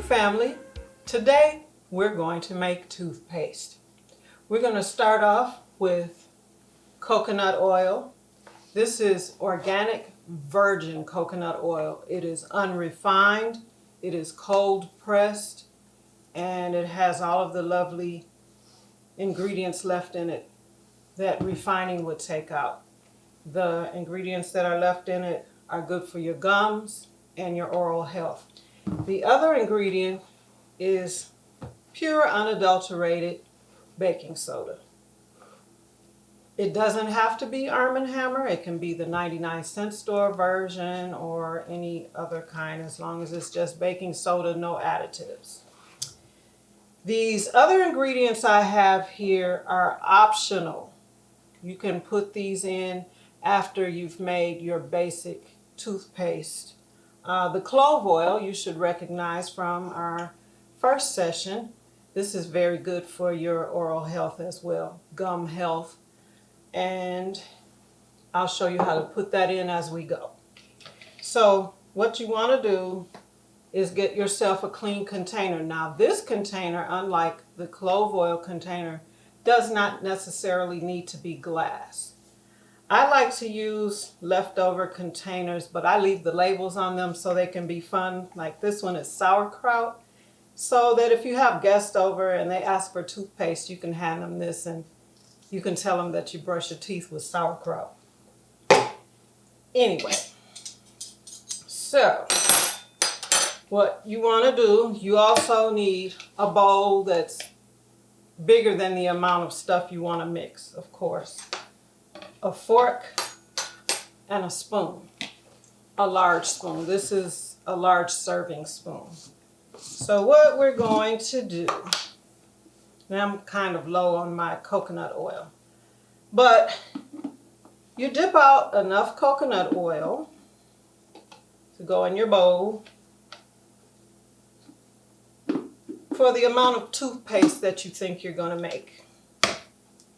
family. Today we're going to make toothpaste. We're going to start off with coconut oil. This is organic virgin coconut oil. It is unrefined, it is cold pressed, and it has all of the lovely ingredients left in it that refining would take out. The ingredients that are left in it are good for your gums and your oral health. The other ingredient is pure unadulterated baking soda. It doesn't have to be Arm & Hammer. It can be the 99-cent store version or any other kind, as long as it's just baking soda, no additives. These other ingredients I have here are optional. You can put these in after you've made your basic toothpaste. The clove oil you should recognize from our first session. This is very good for your oral health as well, gum health. And I'll show you how to put that in as we go. So what you want to do is get yourself a clean container. Now this container, unlike the clove oil container, does not necessarily need to be glass. I like to use leftover containers, but I leave the labels on them so they can be fun. Like this one is sauerkraut, so that if you have guests over and they ask for toothpaste, you can hand them this and you can tell them that you brush your teeth with sauerkraut. Anyway, so what you want to do, you also need a bowl that's bigger than the amount of stuff you want to mix, of course. A fork and a spoon, a large spoon. This is a large serving spoon. So what we're going to do, now I'm kind of low on my coconut oil, but you dip out enough coconut oil to go in your bowl for the amount of toothpaste that you think you're going to make.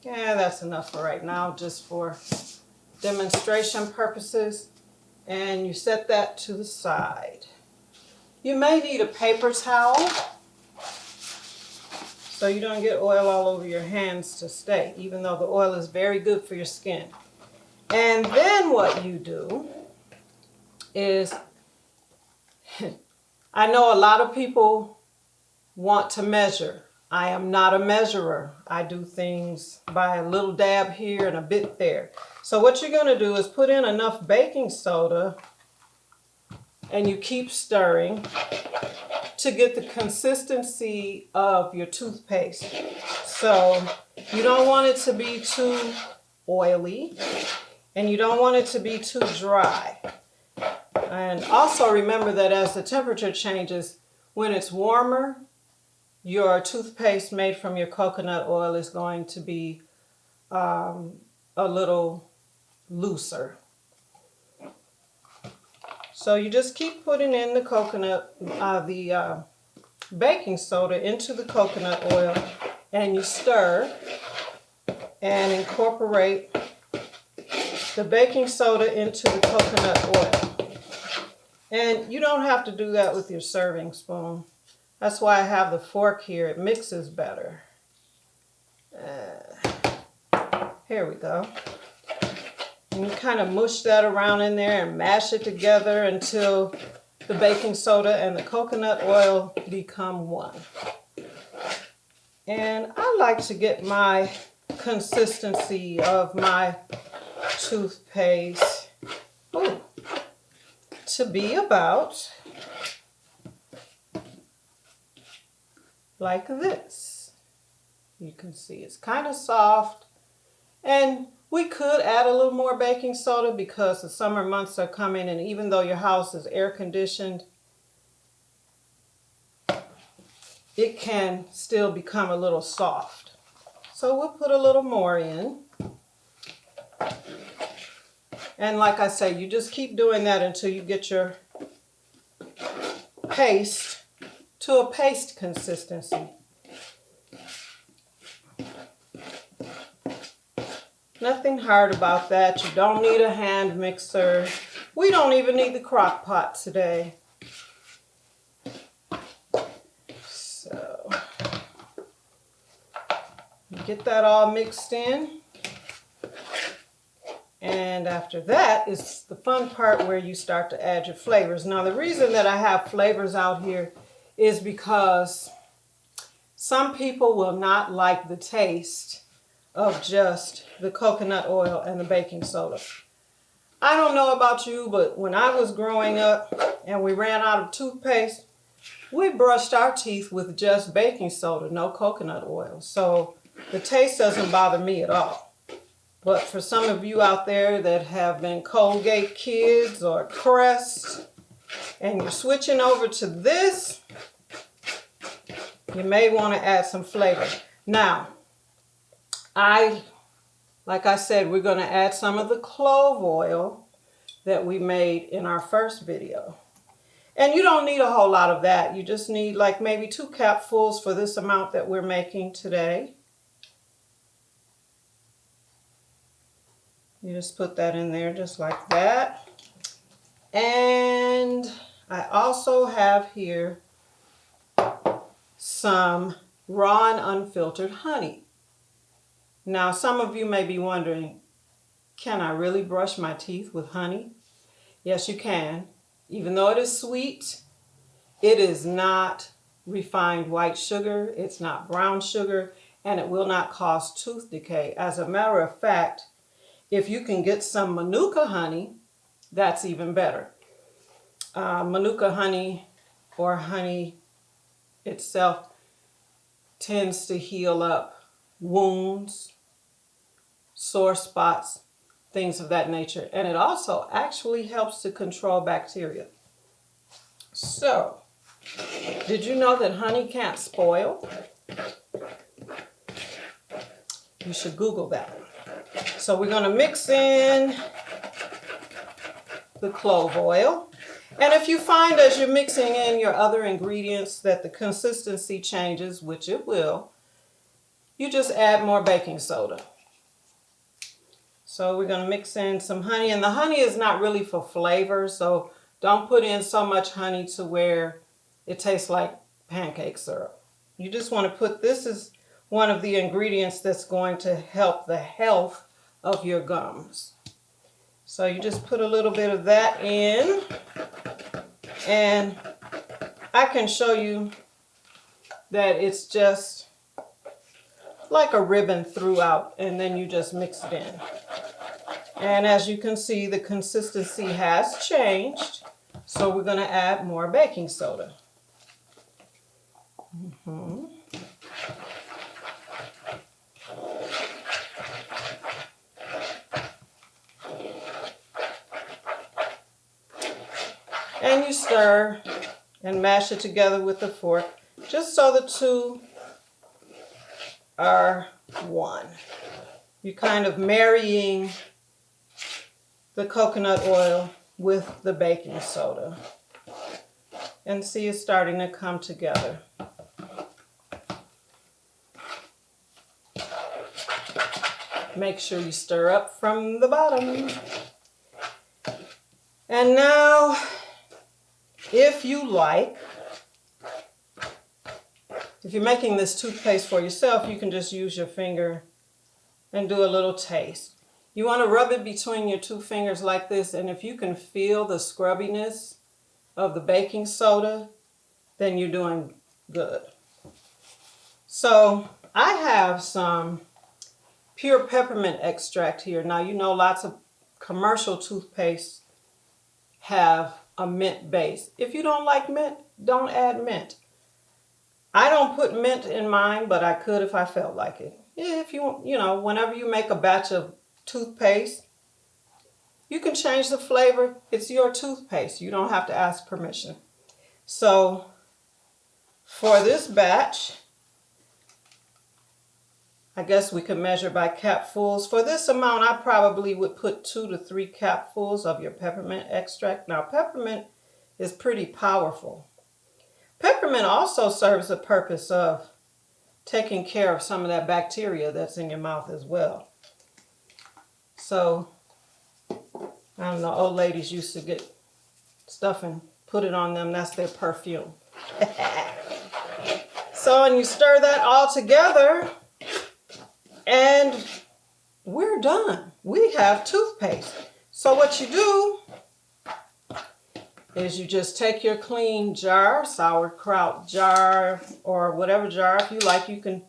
Yeah, that's enough for right now, just for demonstration purposes. And you set that to the side. You may need a paper towel so you don't get oil all over your hands to stay, even though the oil is very good for your skin. And then what you do is, I know a lot of people want to measure. I am not a measurer. I do things by a little dab here and a bit there. So what you're going to do is put in enough baking soda and you keep stirring to get the consistency of your toothpaste. So you don't want it to be too oily and you don't want it to be too dry. And also remember that as the temperature changes, when it's warmer, your toothpaste made from your coconut oil is going to be a little looser. So you just keep putting in the the baking soda into the coconut oil, and you stir and incorporate the baking soda into the coconut oil. And you don't have to do that with your serving spoon. That's why I have the fork here. It mixes better. Here we go. And you kind of mush that around in there and mash it together until the baking soda and the coconut oil become one. And I like to get my consistency of my toothpaste to be about like this. You can see it's kind of soft, and we could add a little more baking soda because the summer months are coming, and even though your house is air conditioned, it can still become a little soft. So we'll put a little more in. And like I say, you just keep doing that until you get your paste to a paste consistency. Nothing hard about that. You don't need a hand mixer. We don't even need the crock pot today. Get that all mixed in. And after that is the fun part where you start to add your flavors. Now the reason that I have flavors out here is because some people will not like the taste of just the coconut oil and the baking soda. I don't know about you, but when I was growing up and we ran out of toothpaste, we brushed our teeth with just baking soda, no coconut oil. So the taste doesn't bother me at all. But for some of you out there that have been Colgate kids or Crest, and you're switching over to this, you may want to add some flavor. Now, like I said, we're going to add some of the clove oil that we made in our first video. And you don't need a whole lot of that. You just need like maybe 2 capfuls for this amount that we're making today. You just put that in there just like that. And I also have here some raw and unfiltered honey. Now, some of you may be wondering, can I really brush my teeth with honey? Yes, you can. Even though it is sweet, it is not refined white sugar, it's not brown sugar, and it will not cause tooth decay. As a matter of fact, if you can get some Manuka honey, that's even better. Manuka honey or honey itself tends to heal up wounds, sore spots, things of that nature. And it also actually helps to control bacteria. So, did you know that honey can't spoil? You should Google that. So we're going to mix in the clove oil. And if you find as you're mixing in your other ingredients that the consistency changes, which it will, you just add more baking soda. So we're going to mix in some honey. And the honey is not really for flavor, so don't put in so much honey to where it tastes like pancake syrup. You just want to put, this is one of the ingredients that's going to help the health of your gums. So you just put a little bit of that in. And I can show you that it's just like a ribbon throughout, and then you just mix it in. And as you can see, the consistency has changed, so we're going to add more baking soda. And you stir and mash it together with a fork, just so the two are one. You're kind of marrying the coconut oil with the baking soda. And see, it's starting to come together. Make sure you stir up from the bottom. And now, if you like, if you're making this toothpaste for yourself, you can just use your finger and do a little taste. You want to rub it between your 2 fingers like this, and if you can feel the scrubbiness of the baking soda, then you're doing good. So I have some pure peppermint extract here. Now, you know, lots of commercial toothpaste have a mint base. If you don't like mint, don't add mint. I don't put mint in mine, but I could if I felt like it. If you know, whenever you make a batch of toothpaste, you can change the flavor. It's your toothpaste. You don't have to ask permission. So for this batch, I guess we could measure by capfuls. For this amount, I probably would put 2 to 3 capfuls of your peppermint extract. Now, peppermint is pretty powerful. Peppermint also serves the purpose of taking care of some of that bacteria that's in your mouth as well. So, I don't know, old ladies used to get stuff and put it on them. That's their perfume. So, and you stir that all together. And we're done. We have toothpaste. So what you do is you just take your clean jar, sauerkraut jar, or whatever jar. If you like, you can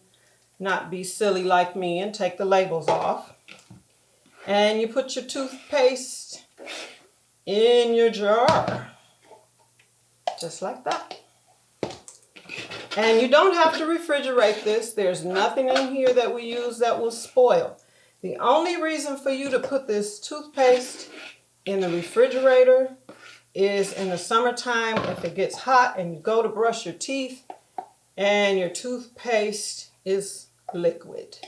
not be silly like me and take the labels off. And you put your toothpaste in your jar, just like that. And you don't have to refrigerate this. There's nothing in here that we use that will spoil. The only reason for you to put this toothpaste in the refrigerator is in the summertime if it gets hot and you go to brush your teeth and your toothpaste is liquid.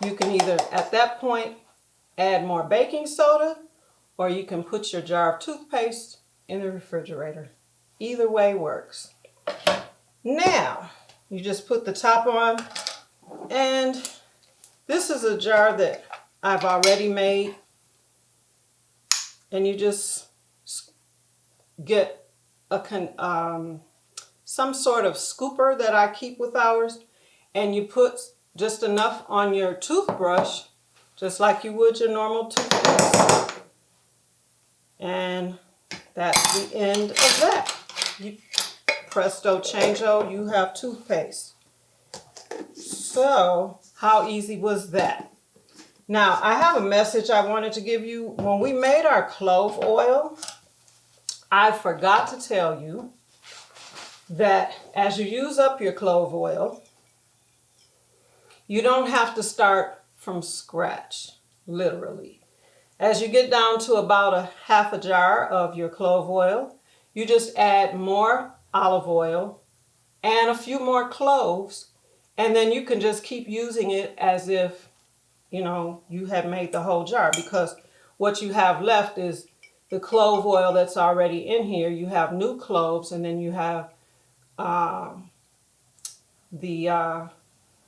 You can either at that point add more baking soda, or you can put your jar of toothpaste in the refrigerator. Either way works. Now, you just put the top on, and this is a jar that I've already made, and you just get a some sort of scooper that I keep with ours, and you put just enough on your toothbrush, just like you would your normal toothpaste. And that's the end of that. Presto changeo, you have toothpaste. So, how easy was that? Now, I have a message I wanted to give you. When we made our clove oil, I forgot to tell you that as you use up your clove oil, you don't have to start from scratch, literally. As you get down to about a half a jar of your clove oil, you just add more olive oil and a few more cloves, and then you can just keep using it as if, you know, you had made the whole jar, because what you have left is the clove oil that's already in here. You have new cloves, and then you have the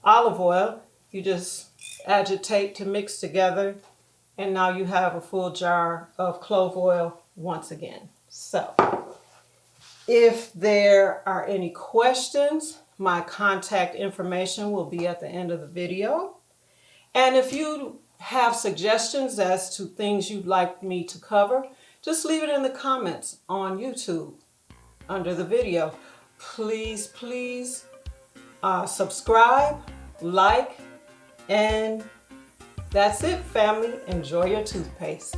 olive oil. You just agitate to mix together, and now you have a full jar of clove oil once again. So, if there are any questions, my contact information will be at the end of the video. And if you have suggestions as to things you'd like me to cover, just leave it in the comments on YouTube under the video. Please, please subscribe, like, and that's it, family. Enjoy your toothpaste.